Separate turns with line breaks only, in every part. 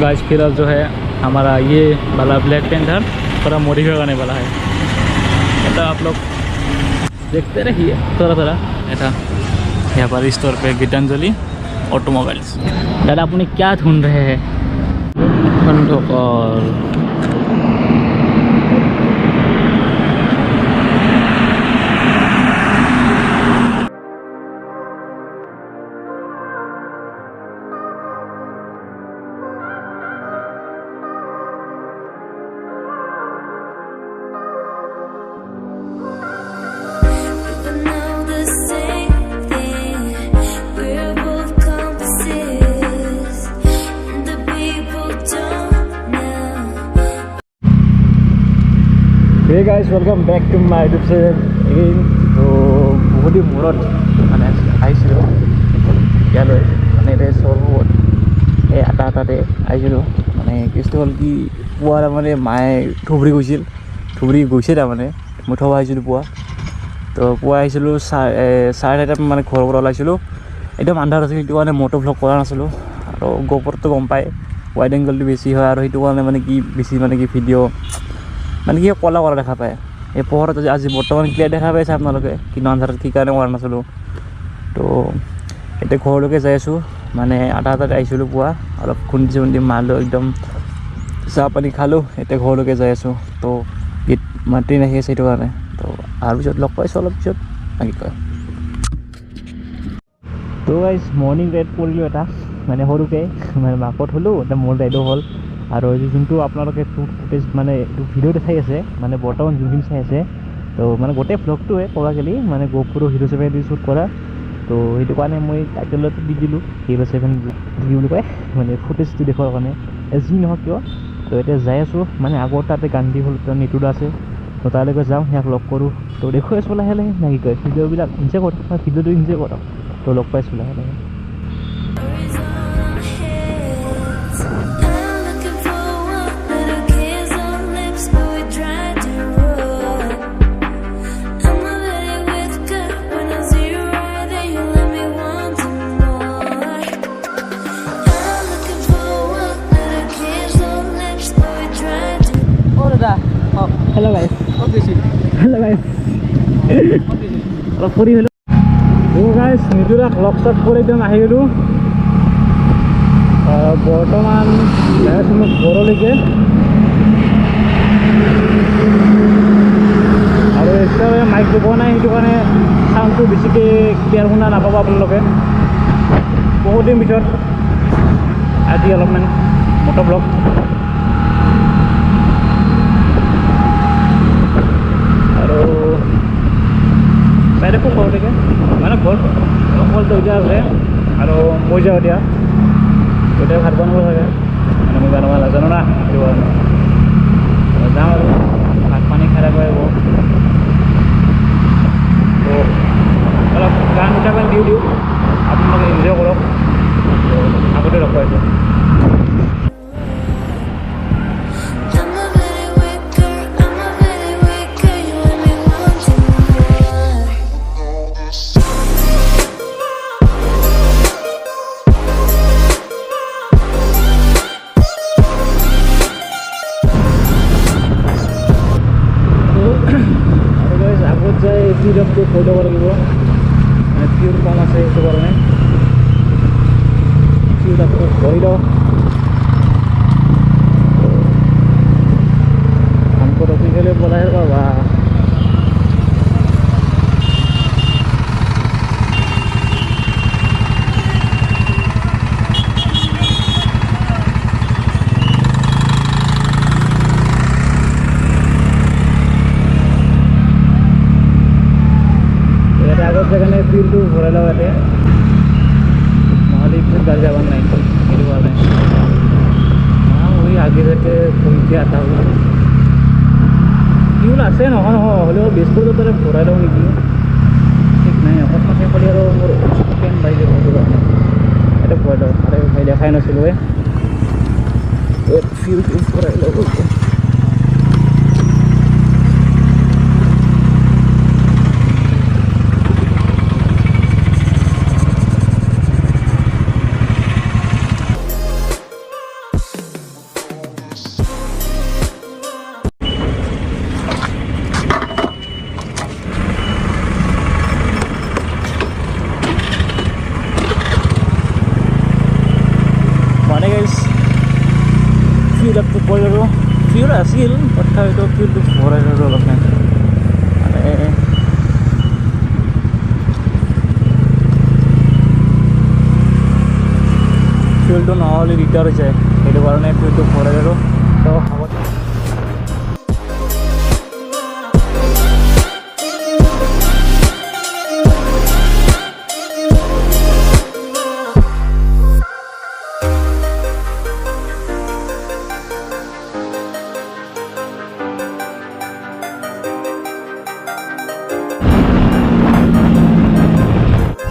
Guys फिलहाल जो है हमारा ये वाला ब्लैक पेंथर थोड़ा मॉडिफाई करने वाला है। ऐसा आप लोग देखते रहिए थोड़ा थोड़ा। ऐसा यहाँ पर स्टोर पे गीतांजलि ऑटोमोबाइल्स। दादा अपनी क्या ढूंढ रहे हैं? और hey guys welcome back to my YouTube channel again. तो बहुत ही मूरत माने आइसिलो याলৈ माने रे सरबत ए आटा आटाते आइसिलो माने केसটো হল কি পুৱাৰ মানে মায়ে থুবৰি গৈছে তাৰ মানে মই থব আহিছিলো পুৱা। তো পুৱা আহিছিলো 4:30 মানে ঘৰৰ পৰা ওলাইছিলো। একদম আন্ধাৰ আছিল, সেইটো কাৰণে মটো ভ্লগ কৰা নাছিলো। আৰু গোপৰটো গম পায় ওয়াইড এংগলটো বেছি হয় আৰু সেইটো কাৰণে মানে কি বেছি মানে কি ভিডিঅ' মানে কি কলা কলা দেখা পায়। এই পোহৰত আজি বৰ্তমান ক্লিয়াৰ দেখা পাইছে আপোনালোকে, কিন্তু আন্ধাৰত কি কাৰণে কৰা নাছিলোঁ। তো এতিয়া ঘৰলৈকে যাই আছোঁ, মানে আধা আহিছিলোঁ পুৱা, অলপ খুন্দি চুন্দি মাৰলোঁ, একদম চাহ পানী খালোঁ। এতিয়া ঘৰলৈকে যাই আছোঁ। তো গীত মাতি আহি আছে সেইটো কাৰণে। তো আৰু পিছত লগ পাইছোঁ অলপ পিছত কি কয়। তো গাইজ মৰ্ণিং ৰাইড কৰিলোঁ এটা, মানে সৰুকৈ মানে মাকত হ'লোঁ, এতিয়া মোৰ ৰাইডো হ'ল। আৰু যোনটো আপোনালোকে ফুটেজ মানে এইটো ভিডিঅ' দেখাই আছে, মানে বৰ্তমান যোনখিনি চাই আছে, তো মানে গোটেই ভ্লগটোৱে ক'ব গ'লে মানে GoPro Hero 7 দি শ্বুট কৰা। তো সেইটো কাৰণে মই টাইটেলতো দি দিলোঁ Hero 7 কি বুলি কয়, মানে ফুটেজটো দেখুৱাৰ কাৰণে যি নহওক কিয়। তো এতিয়া যাই আছোঁ, মানে আগত তাতে গান্ধী হ'ল নিটুল আছে, তো তালৈকে যাওঁ, সিয়াক লগ কৰোঁ। তো দেখুৱাই আছোঁ লাহে লাহে নে কি কয়, ভিডিঅ'বিলাক নিজে কৰক, ভিডিঅ'টো নিজে কৰক। তো লগ পাইছোঁ লাহে লাহে। Hello guys. Hello guys. অলপ ফুৰি হ'লোঁ। তো গাইজ নিজুৰাক লগ চগ কৰি একদম আহি গ'লোঁ। বৰ্তমান যাই আছোঁ মই ঘৰলৈকে। আৰু এক্সট্ৰা মাইক দিব নাই, সেইটো কাৰণে চাউণ্ডটো বেছিকৈ ক্লিয়াৰ শুনা নাপাব আপোনালোকে। বহুত দিন পিছত আজি অলপমান মটৰ ব্লগ। আৰু চাই দেখোঁ ঘৰলৈকে, মানে ঘৰ অকলটো এতিয়া আছে আৰু মই যাওঁ এতিয়া। এতিয়া ভাত বনাব লাগে, মানে মই বনাব নাজানো না, সেইটো কাৰণে যাওঁ আৰু ভাত পানী খাই থাকিব আহিব। তো অলপ গান দুটামান দিওঁ আপোনালোকে এনজয় কৰক। তো আগতে লগ পাইছোঁ। আগত যাই ফিডটো কৈ ল'ব লাগিব, মানে ফিউল কম আছে, সেইটো কাৰণে ফিউল আকৌ কৰি লওঁ। हमको रोकी के लिए बोला है बाबा। সেখানে ফিউলটো ভৰাই লওঁ ইয়াতে, নহ'লে পিছত গাড়ী যাব নাই, সেইটো কাৰণে ওই আগে থেকে ঘুমকে আটা ফিউল আছে নহয় হ'লেও বেছ পৰ্যন্ত ভৰাই লওঁ নেকি, ঠিক নাই। অকস্মাতে খালি আৰু মোৰ পেন বাঢ়ি যাব, সেইটো কাৰণে এটা ভৰাই লওঁ। আৰে ভাই দেখাই নাছিলোঁ ফিউল ভৰাই লওঁ। হৈ যাব ফিউল আছিল তথাপিতো ফিউলটো ভৰাই ল'লো অলপমান মানে ফিউলটো নহ'লে দিগদাৰ হৈ যায় সেইটো কাৰণে ফিউলটো ভৰাই ল'লোঁ তো হ'ব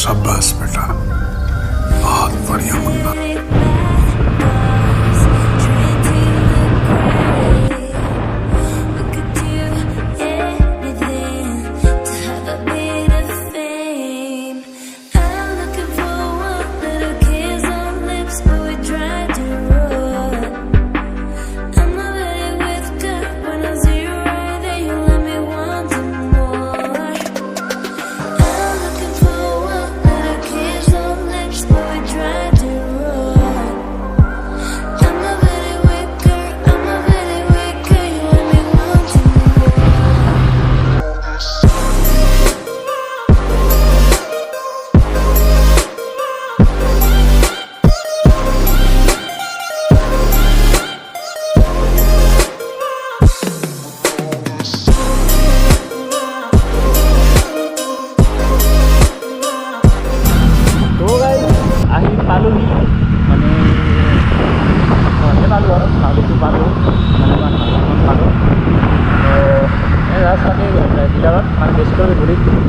शाबाश बेटा बहुत बढ़िया मुन्ना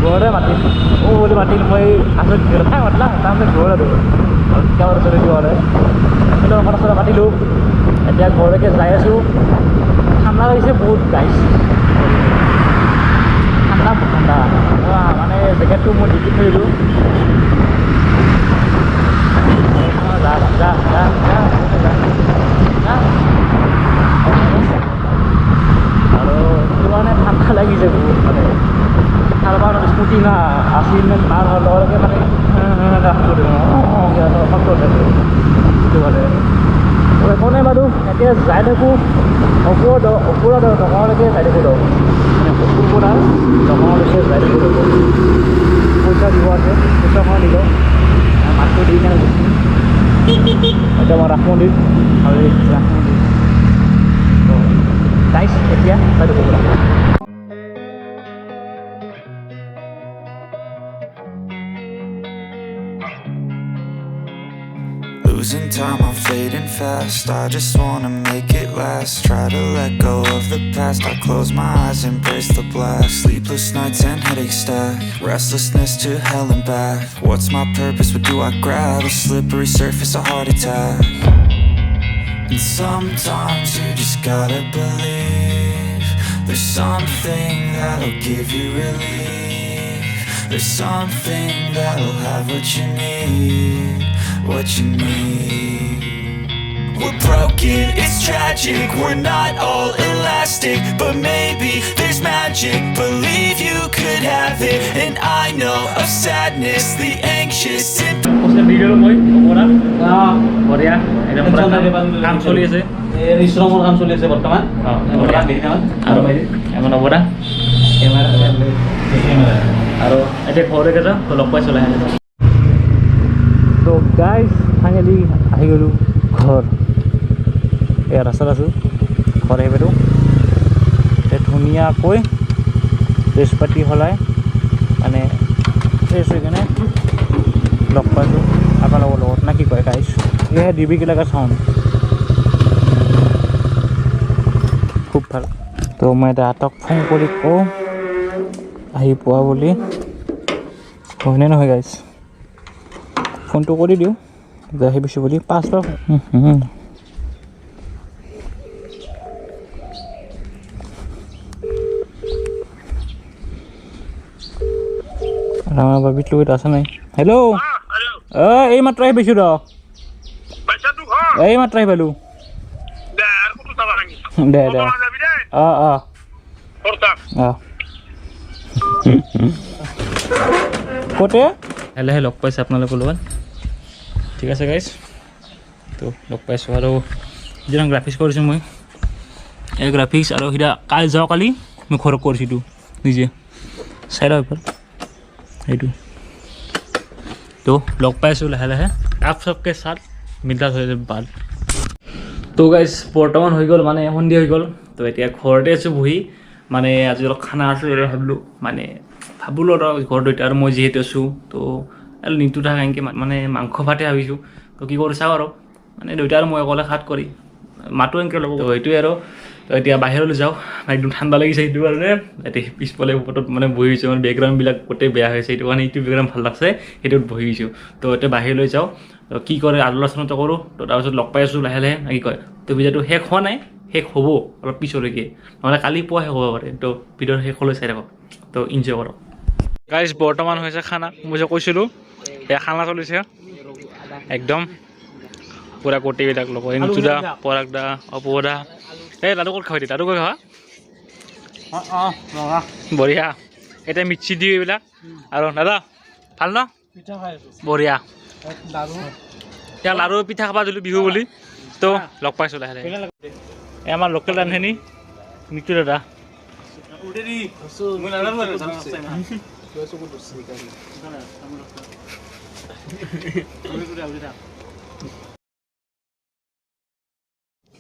ঘৰতে মাতিল বুলি মাতিল মই আচল খাই মাতিলা তাৰপিছত ঘৰলৈ দিলোঁ কেৱৰ চলি ঘৰতে কথা মাতিলোঁ এতিয়া ঘৰলৈকে যাই আছোঁ ঠাণ্ডা লাগিছে বহুত গাইছ ঠাণ্ডা মানে জেকেটটো মই ডিকি থৈ দিলোঁ আৰু সেইটো কাৰণে ঠাণ্ডা লাগিছে বহুত মানে কাৰোবাৰ স্কুটি না আছিল নে তাৰ লগে মানে সেইটো মানে একো নাই বাৰু এতিয়া যাই থাকোঁ ওপৰত দোকানলৈকে যাই থাকোঁ মানে ওপৰৰ পৰা দোকানলৈকে যাই থাকোঁ পইচা দিব আছে পইচা মই দিলোঁ মাছটো দি কেনে গৈছোঁ এতিয়া মই ৰাস মন্দিৰ আৰু ৰাস মন্দিৰ গাইছ এতিয়া যাই থাকোঁ
Losing time, I'm fading fast. I just wanna make it last. Try to let go of the past. I close my eyes, embrace the blast. Sleepless nights and headaches stack. Restlessness to hell and back. What's my purpose? What do I grab? A slippery surface, a heart attack. And sometimes you just gotta believe there's something that'll give you relief. There's something that'll have what you need. What you need. We're broken, it's tragic. We're not all elastic, but maybe there's magic. Believe you could have it, and I know of sadness, the anxious and
video' মই বঢ়িয়া একদম কাম চলি আছে ৰিশ্ৰমৰ কাম চলি আছে বৰ্তমান আৰু এখন অৱৰা আৰু এতিয়া ঘৰলৈকে যাওঁ তো লগ পাই চলাই আহে তো গাইজ ফাইনেলি আহি গ'লোঁ ঘৰ এয়া ৰাস্তাত আছোঁ ঘৰ আহি পালোঁ এতিয়া ধুনীয়াকৈ ড্ৰেছ পাতি সলাই মানে ফ্ৰেছ হৈ কিনে লগ পাইছোঁ আপোনালোকৰ লগত না কি কয় গাইজ এয়াহে ডিবিকিলাকা চাউণ্ড খুব ভাল তো মই এতিয়া আটক ফোন কৰি কওঁ আহি পোৱা বুলি হয়নে নহয় গাইজ ফোনটো কৰি দিওঁ যে আহি পাইছোঁ বুলি 5 বাৰ আমাৰ বাবিত লগত আছে নাই হেল্ল' এই মাত্ৰ আহি পাইছোঁ ৰ এই মাত্ৰ আহি পালোঁ দে দে অঁ অঁ অঁ ক'তে লাহে লগ পাইছে আপোনালোকৰ লগত ঠিক আছে গাইজ তো লগ পাইছোঁ আৰু যিজন গ্ৰাফিক্স কৰিছোঁ মই
এই গ্ৰাফিক্স আৰু সিটা কালি যোৱাকালি মই ঘৰত কৰিছিলোঁ নিজে চাই লওঁ এবাৰ সেইটো তো লগ পাইছোঁ লাহে লাহে আপ চবকে চাত মিলা হৈ ভাল তো গাইজ বৰ্তমান হৈ গ'ল মানে সন্ধিয়া হৈ গ'ল তো এতিয়া ঘৰতে আছোঁ বহি মানে আজি অলপ খানা আছোঁ ভাবিলোঁ মানে ভাবিলোঁ আৰু ঘৰত এতিয়া আৰু মই যিহেতু আছোঁ তো আৰু নিতু থাকা এনেকৈ মানে মাংস ভাতে ভাবিছোঁ তো কি কৰি চাওঁ আৰু মানে দেউতা আৰু মই অকলে খাট কৰি মাতো এনেকৈ ল'ব তো সেইটোৱে আৰু তো এতিয়া বাহিৰলৈ যাওঁ একদম ঠাণ্ডা লাগিছে সেইটো কাৰণে এতিয়া পিছফালে ওপৰত মানে বহি গৈছোঁ মানে বেকগ্ৰাউণ্ডবিলাক গোটেই বেয়া হৈছে সেইটো কাৰণে এইটো বেকগ্ৰাউণ্ড ভাল লাগছে সেইটোত বহি গৈছোঁ তো এতিয়া বাহিৰলৈ যাওঁ তো কি কৰে আলোচনাটো কৰোঁ তো তাৰপিছত লগ পাই আছোঁ লাহে লাহে কি কয় তো ভিডিঅ'টো শেষ হোৱা নাই শেষ হ'ব অলপ পিছলৈকে নহ'লে কালি পুৱা শেষ হ'ব পাৰে তো ভিডিঅ'টো শেষলৈ চাই থাকক তো ইনজয় কৰক গাইজ বৰ্তমান হৈছে খানা মই যে কৈছিলোঁ এয়া খানা চলিছে একদম পুৰা গোটেইবিলাক ল'ব ইনচুদা পৰাগ দা অপু দা এই লাডু ক'ত খাবি লাডু ক'ত খাবা বঢ়িয়া এতিয়া মিক্সি দিওঁ এইবিলাক আৰু দাদা ভাল ন বঢ়িয়া এতিয়া লাড়ু পিঠা খাবা দিলোঁ বিহু বুলি তো লগ পাইছোঁ লাহে লাহে এই আমাৰ লোকেল ৰান্ধনি মিটু দাদা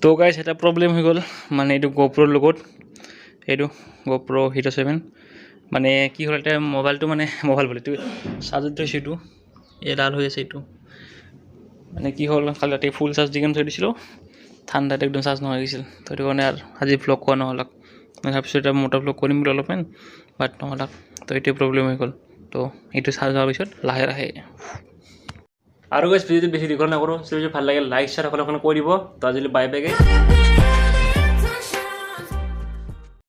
তো গাইজ এটা প্ৰব্লেম হৈ গ'ল মানে এইটো গোপ্ৰৰ লগত এইটো গোপ্ৰ হিট 7 মানে কি হ'ল এতিয়া মোবাইলটো মানে মোবাইল বুলি এইটো চাৰ্জত থৈছোঁ এইটো এডাল হৈ আছে এইটো মানে কি হ'ল কালি ৰাতি ফুল চাৰ্জ দি কেনে থৈ দিছিলোঁ ঠাণ্ডাত একদম চাৰ্জ নোহোৱা গৈছিল তো সেইটো কাৰণে আৰু আজি ভ্লগ কৰা নহ'লাক মই ভাবিছোঁ এতিয়া মটৰ ভ্লগ কৰিম বুলি অলপমান বাট নহ'লাক তো এইটোৱে প্ৰব্লেম হৈ গ'ল তো এইটো চাৰ্জ হোৱাৰ পিছত লাহে লাহে আৰু গাইজ ভিডিঅ'টো বেছি দীঘল নকৰোঁ যদি ভাল লাগে লাইক শ্বেয়াৰ সকলোখন কৰি দিব তো আজিলৈ বাই বাই গাইজ